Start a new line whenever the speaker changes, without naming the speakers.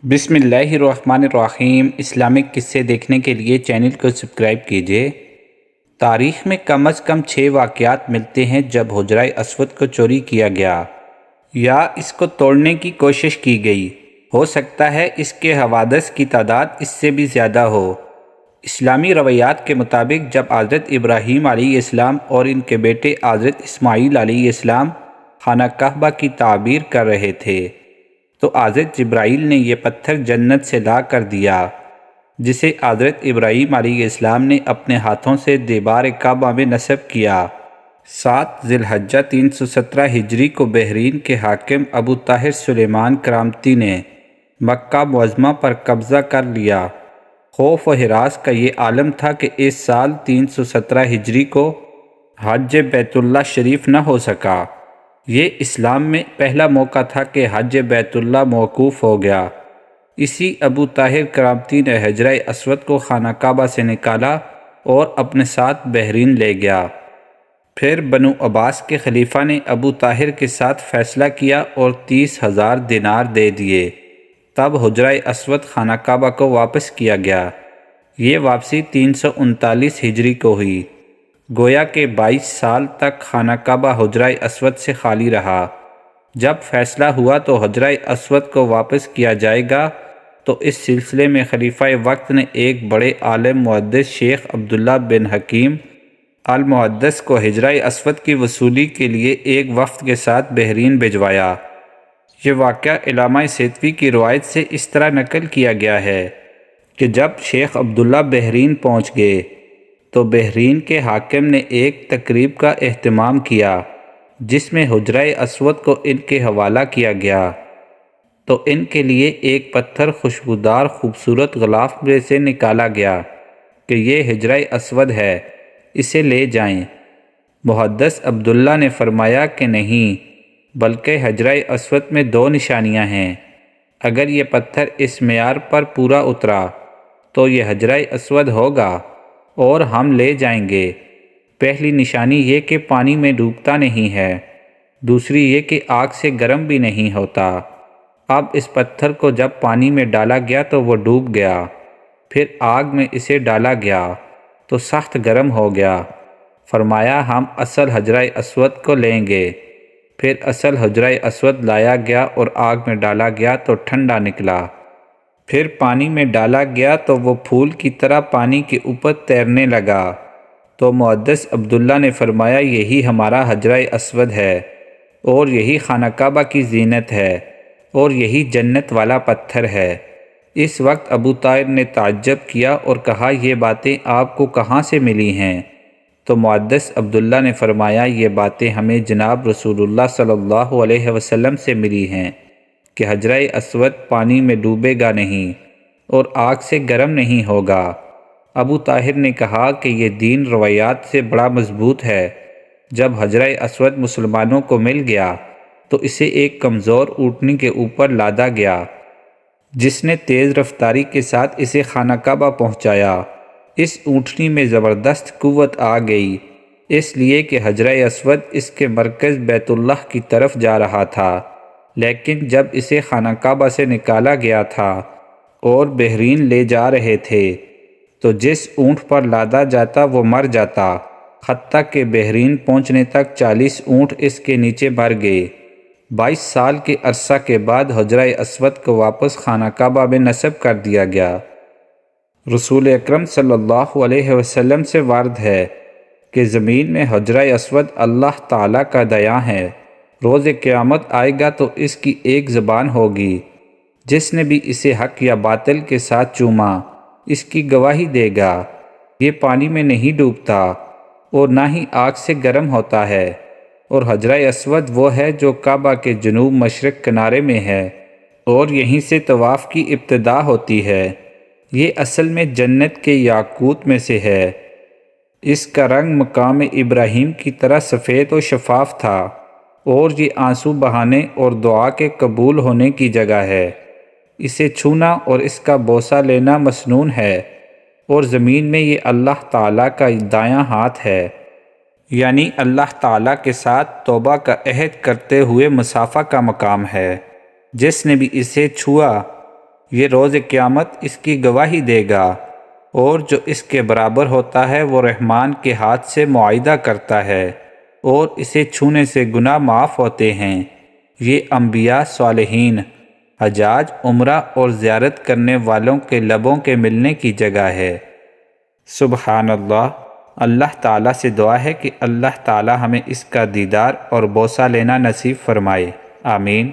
بسم اللہ الرحمن الرحیم۔ اسلامک قصے دیکھنے کے لیے چینل کو سبسکرائب کیجیے۔ تاریخ میں کم از کم 6 واقعات ملتے ہیں جب حجرہ اسود کو چوری کیا گیا یا اس کو توڑنے کی کوشش کی گئی۔ ہو سکتا ہے اس کے حوادث کی تعداد اس سے بھی زیادہ ہو۔ اسلامی روایات کے مطابق جب حضرت ابراہیم علیہ السلام اور ان کے بیٹے حضرت اسماعیل علیہ السلام خانہ کعبہ کی تعمیر کر رہے تھے تو حضرت جبرائیل نے یہ پتھر جنت سے لا کر دیا، جسے حضرت ابراہیم علیہ السلام نے اپنے ہاتھوں سے دیوار کعبہ میں نصب کیا۔ 7 ذی الحجہ 317 ہجری کو بحرین کے حاکم ابو طاہر سلیمان کرامتی نے مکہ معظمہ پر قبضہ کر لیا۔ خوف و ہراس کا یہ عالم تھا کہ اس سال 317 ہجری کو حج بیت اللہ شریف نہ ہو سکا۔ یہ اسلام میں پہلا موقع تھا کہ حج بیت اللہ موقوف ہو گیا۔ اسی ابو طاہر کرامتی نے حجرہ اسود کو خانہ کعبہ سے نکالا اور اپنے ساتھ بحرین لے گیا۔ پھر بنو عباس کے خلیفہ نے ابو طاہر کے ساتھ فیصلہ کیا اور 30,000 دینار دے دیے۔ تب حجرہ اسود خانہ کعبہ کو واپس کیا گیا۔ یہ واپسی 339 ہجری کو ہوئی۔ گویا کہ 22 سال تک خانہ کعبہ حجرہ اسود سے خالی رہا۔ جب فیصلہ ہوا تو حجرہ اسود کو واپس کیا جائے گا تو اس سلسلے میں خلیفہ وقت نے ایک بڑے عالم محدث شیخ عبداللہ بن حکیم المحدث کو حجرہ اسود کی وصولی کے لیے ایک وفد کے ساتھ بحرین بھجوایا۔ یہ واقعہ علامہ سیتوی کی روایت سے اس طرح نقل کیا گیا ہے کہ جب شیخ عبداللہ بحرین پہنچ گئے تو بحرین کے حاکم نے ایک تقریب کا اہتمام کیا جس میں حجرہ اسود کو ان کے حوالہ کیا گیا، تو ان کے لیے ایک پتھر خوشبودار خوبصورت غلاف میں سے نکالا گیا کہ یہ حجرہ اسود ہے، اسے لے جائیں۔ محدث عبداللہ نے فرمایا کہ نہیں، بلکہ حجرہ اسود میں 2 نشانیاں ہیں۔ اگر یہ پتھر اس معیار پر پورا اترا تو یہ حجرہ اسود ہوگا اور ہم لے جائیں گے۔ پہلی نشانی یہ کہ پانی میں ڈوبتا نہیں ہے، دوسری یہ کہ آگ سے گرم بھی نہیں ہوتا۔ اب اس پتھر کو جب پانی میں ڈالا گیا تو وہ ڈوب گیا، پھر آگ میں اسے ڈالا گیا تو سخت گرم ہو گیا۔ فرمایا ہم اصل حجرہ اسود کو لیں گے۔ پھر اصل حجرہ اسود لایا گیا اور آگ میں ڈالا گیا تو ٹھنڈا نکلا۔ پھر پانی میں ڈالا گیا تو وہ پھول کی طرح پانی کے اوپر تیرنے لگا۔ تو محدث عبداللہ نے فرمایا یہی ہمارا حجرہ اسود ہے اور یہی خانہ کعبہ کی زینت ہے اور یہی جنت والا پتھر ہے۔ اس وقت ابو طاہر نے تعجب کیا اور کہا یہ باتیں آپ کو کہاں سے ملی ہیں؟ تو محدث عبداللہ نے فرمایا یہ باتیں ہمیں جناب رسول اللہ صلی اللہ علیہ وسلم سے ملی ہیں کہ حجرہ اسود پانی میں ڈوبے گا نہیں اور آگ سے گرم نہیں ہوگا۔ ابو طاہر نے کہا کہ یہ دین روایات سے بڑا مضبوط ہے۔ جب حجرہ اسود مسلمانوں کو مل گیا تو اسے ایک کمزور اونٹنی کے اوپر لادا گیا جس نے تیز رفتاری کے ساتھ اسے خانہ کعبہ پہنچایا۔ اس اونٹنی میں زبردست قوت آ گئی، اس لیے کہ حجرہ اسود اس کے مرکز بیت اللہ کی طرف جا رہا تھا، لیکن جب اسے خانہ کعبہ سے نکالا گیا تھا اور بحرین لے جا رہے تھے تو جس اونٹ پر لادا جاتا وہ مر جاتا، حتیٰ کہ بحرین پہنچنے تک 40 اونٹ اس کے نیچے مر گئے۔ 22 سال کے عرصہ کے بعد حجرہ اسود کو واپس خانہ کعبہ میں نصب کر دیا گیا۔ رسول اکرم صلی اللہ علیہ وسلم سے وارد ہے کہ زمین میں حجرہ اسود اللہ تعالیٰ کا دیاں ہے۔ روز قیامت آئے گا تو اس کی ایک زبان ہوگی، جس نے بھی اسے حق یا باطل کے ساتھ چوما اس کی گواہی دے گا۔ یہ پانی میں نہیں ڈوبتا اور نہ ہی آگ سے گرم ہوتا ہے، اور حجرہ اسود وہ ہے جو کعبہ کے جنوب مشرق کنارے میں ہے اور یہیں سے طواف کی ابتدا ہوتی ہے۔ یہ اصل میں جنت کے یاقوت میں سے ہے۔ اس کا رنگ مقام ابراہیم کی طرح سفید و شفاف تھا، اور یہ آنسو بہانے اور دعا کے قبول ہونے کی جگہ ہے۔ اسے چھونا اور اس کا بوسہ لینا مسنون ہے، اور زمین میں یہ اللہ تعالیٰ کا دایاں ہاتھ ہے، یعنی اللہ تعالیٰ کے ساتھ توبہ کا عہد کرتے ہوئے مصافحہ کا مقام ہے۔ جس نے بھی اسے چھوا یہ روز قیامت اس کی گواہی دے گا، اور جو اس کے برابر ہوتا ہے وہ رحمان کے ہاتھ سے معاہدہ کرتا ہے اور اسے چھونے سے گناہ معاف ہوتے ہیں۔ یہ انبیاء، صالحین، حجاج، عمرہ اور زیارت کرنے والوں کے لبوں کے ملنے کی جگہ ہے۔ سبحان اللہ۔ اللہ تعالیٰ سے دعا ہے کہ اللہ تعالیٰ ہمیں اس کا دیدار اور بوسہ لینا نصیب فرمائے، آمین۔